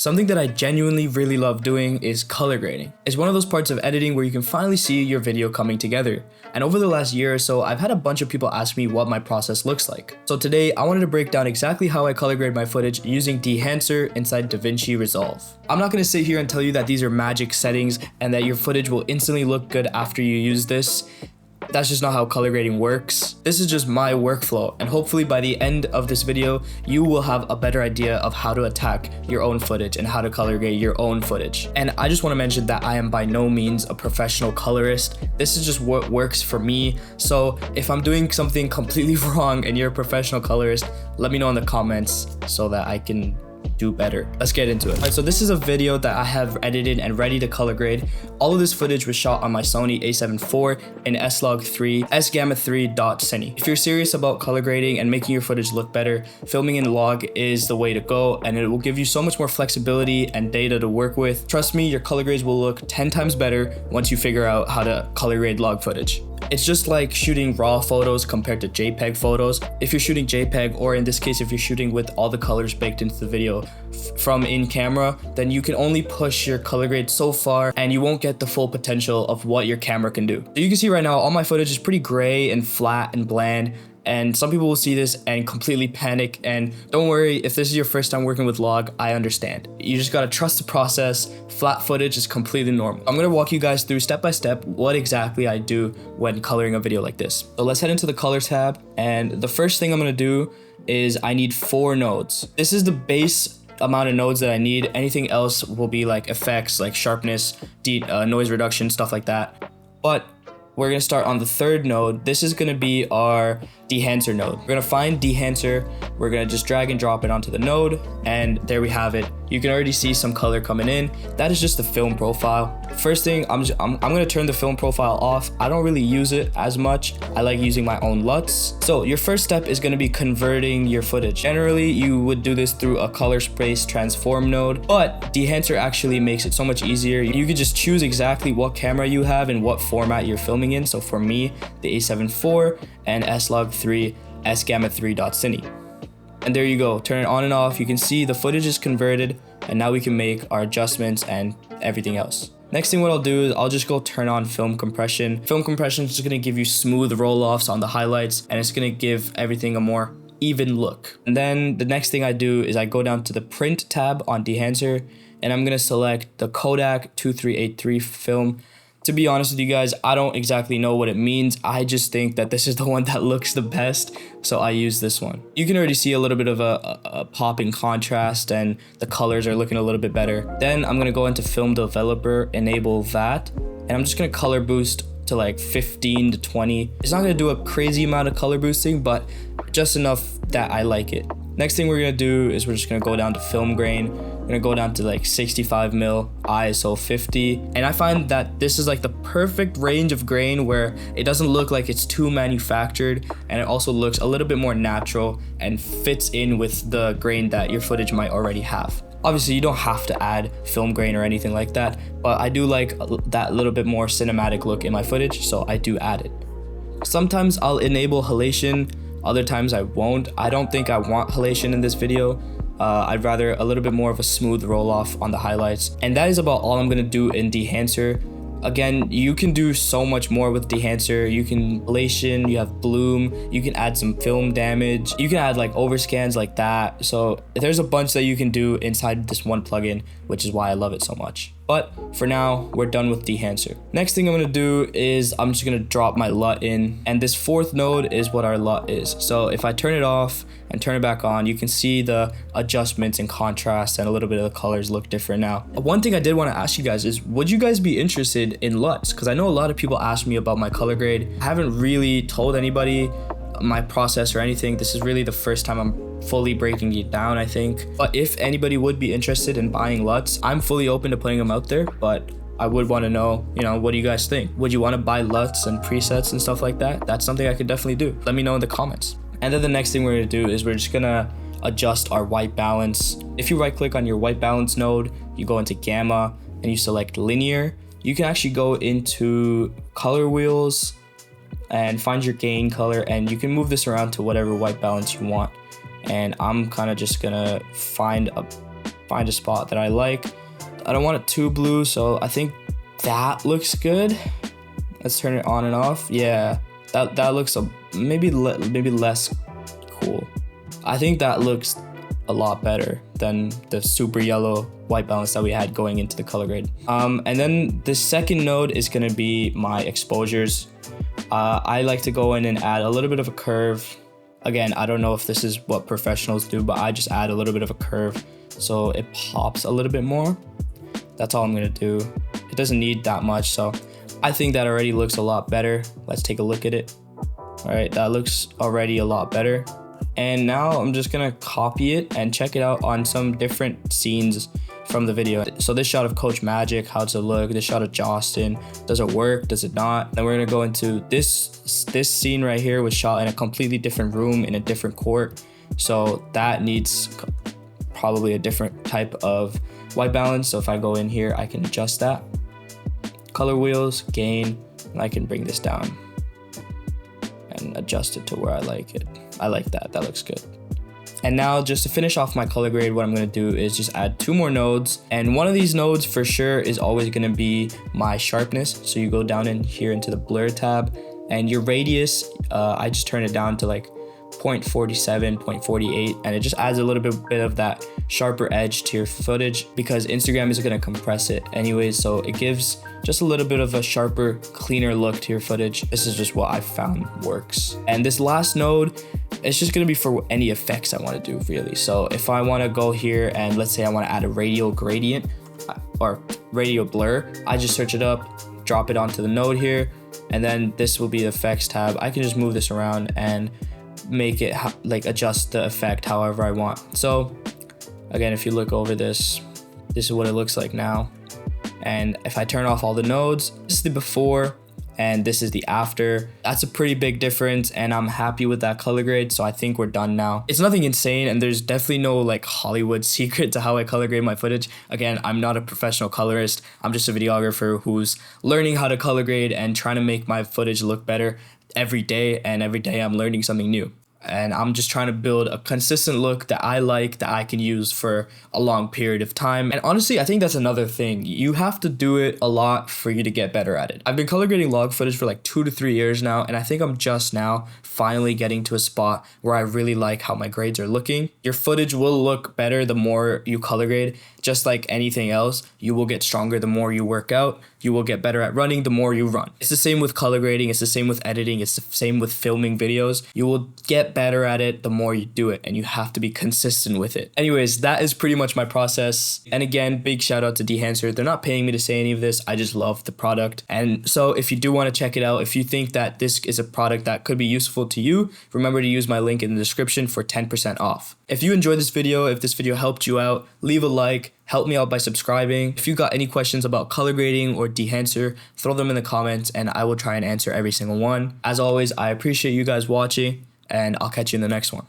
Something that I genuinely really love doing is color grading. It's one of those parts of editing where you can finally see your video coming together. And over the last year or so, I've had a bunch of people ask me what my process looks like. So today, I wanted to break down exactly how I color grade my footage using Dehancer inside Davinci Resolve. I'm not going to sit here and tell you that these are magic settings and that your footage will instantly look good after you use this. That's just not how color grading works. This is just my workflow, and hopefully by the end of this video, you will have a better idea of how to attack your own footage and how to color grade your own footage. And I just want to mention that I am by no means a professional colorist. This is just what works for me. So if I'm doing something completely wrong and you're a professional colorist, let me know in the comments so that I can do better. Let's get into it. Alright, so this is a video that I have edited and ready to color grade. All of this footage was shot on my Sony a7 IV in S-Log3 S-Gamma3.Cine. If you're serious about color grading and making your footage look better, filming in log is the way to go, and it will give you so much more flexibility and data to work with. Trust me, your color grades will look 10 times better once you figure out how to color grade log footage. It's just like shooting RAW photos compared to JPEG photos. If you're shooting JPEG, or in this case, if you're shooting with all the colors baked into the video from in camera, then you can only push your color grade so far and you won't get the full potential of what your camera can do. So you can see right now, all my footage is pretty gray and flat and bland. And some people will see this and completely panic, and don't worry, if this is your first time working with log, I understand. You just gotta trust the process. Flat footage is completely normal. I'm gonna walk you guys through step by step what exactly I do when coloring a video like this. So let's head into the color tab, and the first thing I'm gonna do is I need 4 nodes. This is the base amount of nodes that I need. Anything else will be like effects, like sharpness, noise reduction, stuff like that. But we're gonna start on the 3rd node. This is gonna be our Dehancer node. We're gonna find Dehancer, we're gonna just drag and drop it onto the node, and there we have it. You can already see some color coming in. That is just the film profile. First thing, I'm gonna turn the film profile off. I don't really use it as much. I like using my own LUTs. So your first step is gonna be converting your footage. Generally, you would do this through a color space transform node, but Dehancer actually makes it so much easier. You can just choose exactly what camera you have and what format you're filming in. So for me, the a7 IV and S-Log3 S-Gamma3.Cine. And there you go, turn it on and off. You can see the footage is converted, and now we can make our adjustments and everything else. Next thing what I'll do is I'll just go turn on film compression. Film compression is just gonna give you smooth roll-offs on the highlights, and it's gonna give everything a more even look. And then the next thing I do is I go down to the print tab on Dehancer, and I'm gonna select the Kodak 2383 film. To be honest with you guys, I don't exactly know what it means. I just think that this is the one that looks the best, so I use this one. You can already see a little bit of a pop in contrast, and the colors are looking a little bit better. Then I'm gonna go into Film Developer, enable that, and I'm just gonna color boost to like 15 to 20. It's not gonna do a crazy amount of color boosting, but just enough that I like it. Next thing we're gonna do is we're just gonna go down to film grain. We're gonna go down to like 65 mil, ISO 50. And I find that this is like the perfect range of grain where it doesn't look like it's too manufactured, and it also looks a little bit more natural and fits in with the grain that your footage might already have. Obviously, you don't have to add film grain or anything like that, but I do like that little bit more cinematic look in my footage, so I do add it. Sometimes I'll enable halation, other times I won't. I don't think I want halation in this video. I'd rather a little bit more of a smooth roll off on the highlights. And that is about all I'm gonna do in Dehancer. Again, you can do so much more with Dehancer. You can halation, you have bloom, you can add some film damage, you can add like overscans like that. So there's a bunch that you can do inside this one plugin, which is why I love it so much. But for now, we're done with Dehancer. Next thing I'm gonna do is I'm just gonna drop my LUT in, and this 4th node is what our LUT is. So if I turn it off and turn it back on, you can see the adjustments and contrast, and a little bit of the colors look different now. One thing I did wanna ask you guys is, would you guys be interested in LUTs? Because I know a lot of people ask me about my color grade. I haven't really told anybody my process or anything. This is really the first time I'm fully breaking it down, I think. But if anybody would be interested in buying LUTs, I'm fully open to putting them out there, but I would want to know, what do you guys think? Would you want to buy LUTs and presets and stuff like that? That's something I could definitely do. Let me know in the comments. And then the next thing we're going to do is we're just going to adjust our white balance. If you right click on your white balance node, you go into gamma and you select linear. You can actually go into color wheels and find your gain color, and you can move this around to whatever white balance you want. And I'm kind of just gonna find a find a spot that I like. I don't want it too blue, so I think that looks good. Let's turn it on and off. Yeah, that looks maybe less cool. I think that looks a lot better than the super yellow white balance that we had going into the color grade. And then the second node is gonna be my exposures. I like to go in and add a little bit of a curve. Again, I don't know if this is what professionals do, but I just add a little bit of a curve so it pops a little bit more. That's all I'm gonna do. It doesn't need that much, so I think that already looks a lot better. Let's take a look at it. All right, that looks already a lot better. And now I'm just gonna copy it and check it out on some different scenes from the video. So this shot of Coach Magic, how does it look? This shot of Justin, does it work? Does it not? Then we're gonna go into this scene right here was shot in a completely different room in a different court. So that needs probably a different type of white balance. So if I go in here, I can adjust that. Color wheels, gain, and I can bring this down and adjust it to where I like it. I like that, that looks good. And now just to finish off my color grade, what I'm gonna do is just add 2 more nodes. And one of these nodes for sure is always gonna be my sharpness. So you go down in here into the blur tab and your radius, I just turn it down to like 0.47, 0.48, and it just adds a little bit of that sharper edge to your footage because Instagram is gonna compress it anyways, so it gives just a little bit of a sharper, cleaner look to your footage. This is just what I found works. And this last node, it's just gonna be for any effects I wanna do really. So if I wanna go here and let's say I wanna add a radial gradient or radial blur, I just search it up, drop it onto the node here, and then this will be the effects tab. I can just move this around and make it like adjust the effect however I want. So again, if you look over this is what it looks like now. And if I turn off all the nodes, this is the before and this is the after. That's a pretty big difference and I'm happy with that color grade, so I think we're done now. It's nothing insane and there's definitely no like Hollywood secret to how I color grade my footage. Again, I'm not a professional colorist. I'm just a videographer who's learning how to color grade and trying to make my footage look better every day, and every day I'm learning something new. And I'm just trying to build a consistent look that I like, that I can use for a long period of time. And honestly, I think that's another thing. You have to do it a lot for you to get better at it. I've been color grading log footage for like 2 to 3 years now, and I think I'm just now finally getting to a spot where I really like how my grades are looking. Your footage will look better the more you color grade. Just like anything else, you will get stronger the more you work out. You will get better at running the more you run. It's the same with color grading. It's the same with editing. It's the same with filming videos. You will get better at it the more you do it, and you have to be consistent with it. Anyways, that is pretty much my process. And again, big shout out to Dehancer. They're not paying me to say any of this. I just love the product. And so if you do want to check it out, if you think that this is a product that could be useful to you, remember to use my link in the description for 10% off. If you enjoyed this video, if this video helped you out, leave a like. Help me out by subscribing. If you got any questions about color grading or Dehancer, throw them in the comments and I will try and answer every single one. As always, I appreciate you guys watching and I'll catch you in the next one.